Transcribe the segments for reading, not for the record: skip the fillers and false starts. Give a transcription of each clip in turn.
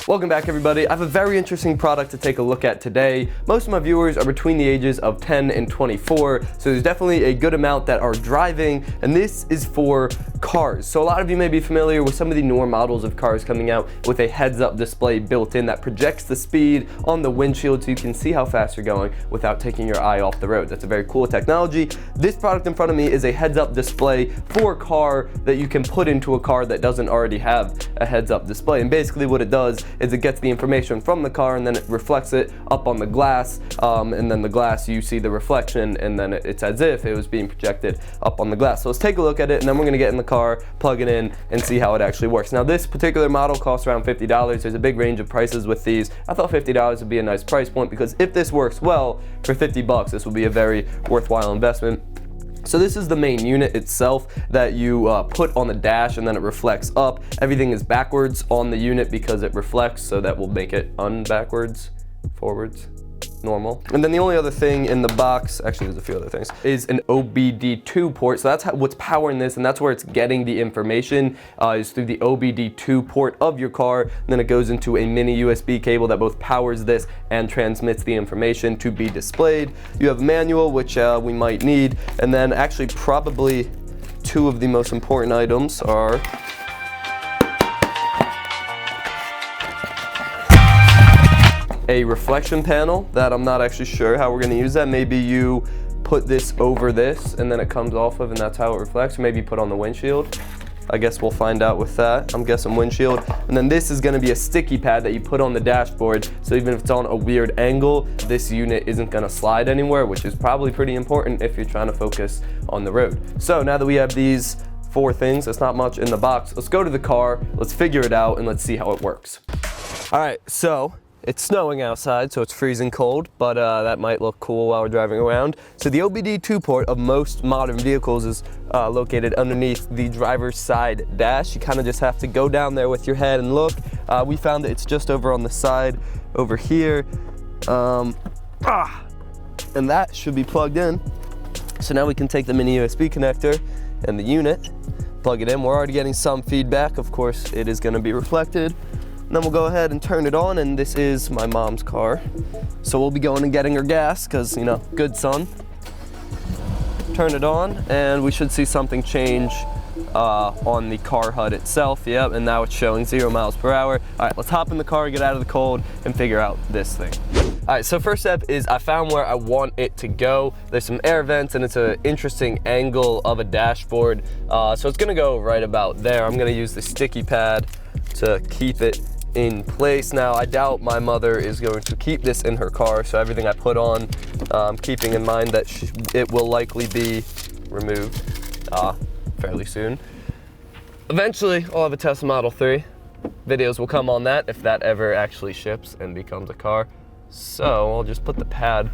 Welcome back, everybody. I have a very interesting product to take a look at today. Most of my viewers are between the ages of 10 and 24, so there's definitely a good amount that are driving, and this is for cars. So a lot of you may be familiar with some of the newer models of cars coming out with a heads-up display built in that projects the speed on the windshield so you can see how fast you're going without taking your eye off the road. That's a very cool technology. This product in front of me is a heads-up display for a car that you can put into a car that doesn't already have a heads-up display. And basically what it does is it gets the information from the car and then it reflects it up on the glass, and then the glass, you see the reflection, and then it's as if it was being projected up on the glass. So let's take a look at it, and then we're gonna get in the car, plug it in, and see how it actually works. Now this particular model costs around $50. There's a big range of prices with these. I thought $50 would be a nice price point because if this works well, for 50 bucks, this will be a very worthwhile investment. So this is the main unit itself that you put on the dash, and then it reflects up. Everything is backwards on the unit because it reflects, so that will make it unbackwards, forwards, normal. And then the only other thing in the box, actually there's a few other things, is an OBD2 port. So that's what's powering this, and that's where it's getting the information, is through the OBD2 port of your car. And then it goes into a mini USB cable that both powers this and transmits the information to be displayed. You have manual, which we might need, and then actually probably two of the most important items are a reflection panel that I'm not actually sure how we're going to use that. Maybe you put this over this and then it comes off of, and that's how it reflects. Or maybe you put on the windshield. I guess we'll find out with that. I'm guessing windshield. And then this is going to be a sticky pad that you put on the dashboard, so even if it's on a weird angle, this unit isn't going to slide anywhere, which is probably pretty important if you're trying to focus on the road. So now that we have these four things, that's not much in the box, let's go to the car, let's figure it out, and let's see how it works. All right, so it's snowing outside, so it's freezing cold, but that might look cool while we're driving around. So the OBD2 port of most modern vehicles is located underneath the driver's side dash. You kind of just have to go down there with your head and look. We found that it's just over on the side over here. And that should be plugged in. So now we can take the mini USB connector and the unit, plug it in. We're already getting some feedback. Of course, it is going to be reflected. And then we'll go ahead and turn it on, and this is my mom's car. So we'll be going and getting her gas, because, you know, good son. Turn it on, and we should see something change on the car HUD itself. Yep, and now it's showing 0 miles per hour. All right, let's hop in the car, get out of the cold, and figure out this thing. All right, so first step is I found where I want it to go. There's some air vents, and it's an interesting angle of a dashboard. So it's gonna go right about there. I'm gonna use the sticky pad to keep it in place. Now, I doubt my mother is going to keep this in her car, so everything I put on, keeping in mind that it will likely be removed fairly soon. Eventually, I'll have a Tesla Model 3. Videos will come on that if that ever actually ships and becomes a car. So I'll just put the pad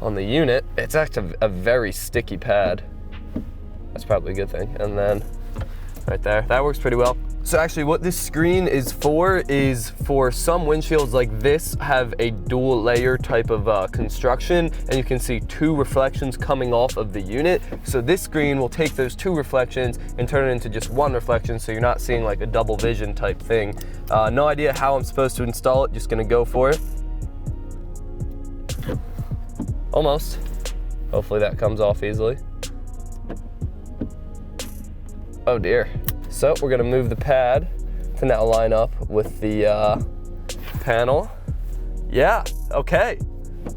on the unit. It's actually a very sticky pad. That's probably a good thing. And then right there, that works pretty well. So actually what this screen is for some windshields like this have a dual layer type of construction, and you can see two reflections coming off of the unit. So this screen will take those two reflections and turn it into just one reflection, so you're not seeing like a double vision type thing. No idea how I'm supposed to install it, just gonna go for it. Almost. Hopefully that comes off easily. Oh dear. So we're gonna move the pad to now line up with the panel. Yeah, okay,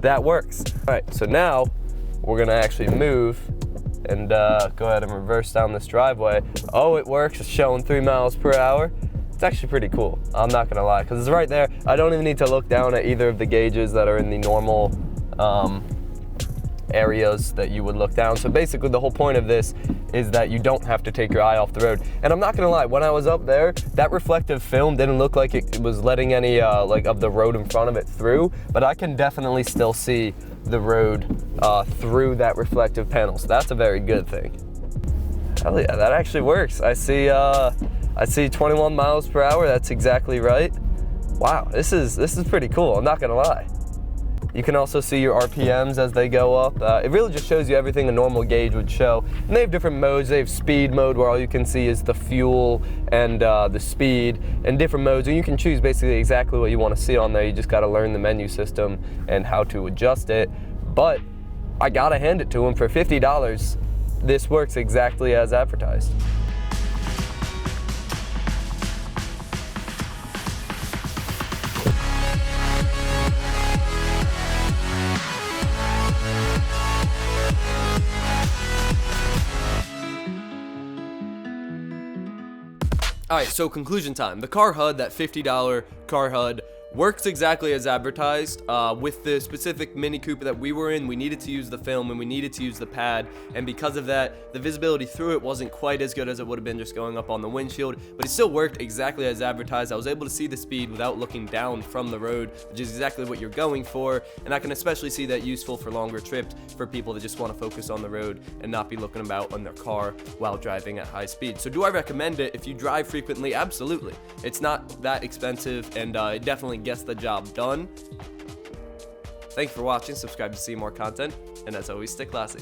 that works. All right, so now we're gonna actually move and go ahead and reverse down this driveway. Oh, it works, it's showing 3 miles per hour. It's actually pretty cool, I'm not gonna lie, because it's right there. I don't even need to look down at either of the gauges that are in the normal areas that you would look down. So basically the whole point of this is that you don't have to take your eye off the road. And I'm not gonna lie, when I was up there, that reflective film didn't look like it was letting any like of the road in front of it through, but I can definitely still see the road through that reflective panel. So that's a very good thing. Hell yeah, that actually works. I see 21 miles per hour, that's exactly right. Wow, this is pretty cool, I'm not gonna lie. You can also see your RPMs as they go up. It really just shows you everything a normal gauge would show. And they have different modes. They have speed mode where all you can see is the fuel and the speed, and different modes. And you can choose basically exactly what you want to see on there. You just got to learn the menu system and how to adjust it. But I gotta hand it to them. For $50, this works exactly as advertised. Alright, so conclusion time. The car HUD, that $50 car HUD, works exactly as advertised. With the specific Mini Cooper that we were in, we needed to use the film and we needed to use the pad, and because of that, the visibility through it wasn't quite as good as it would have been just going up on the windshield, but it still worked exactly as advertised. I was able to see the speed without looking down from the road, which is exactly what you're going for, and I can especially see that useful for longer trips for people that just want to focus on the road and not be looking about on their car while driving at high speed. So do I recommend it if you drive frequently? Absolutely. It's not that expensive, and it definitely gets the job done. Thank you for watching. Subscribe to see more content, and as always, stay classy.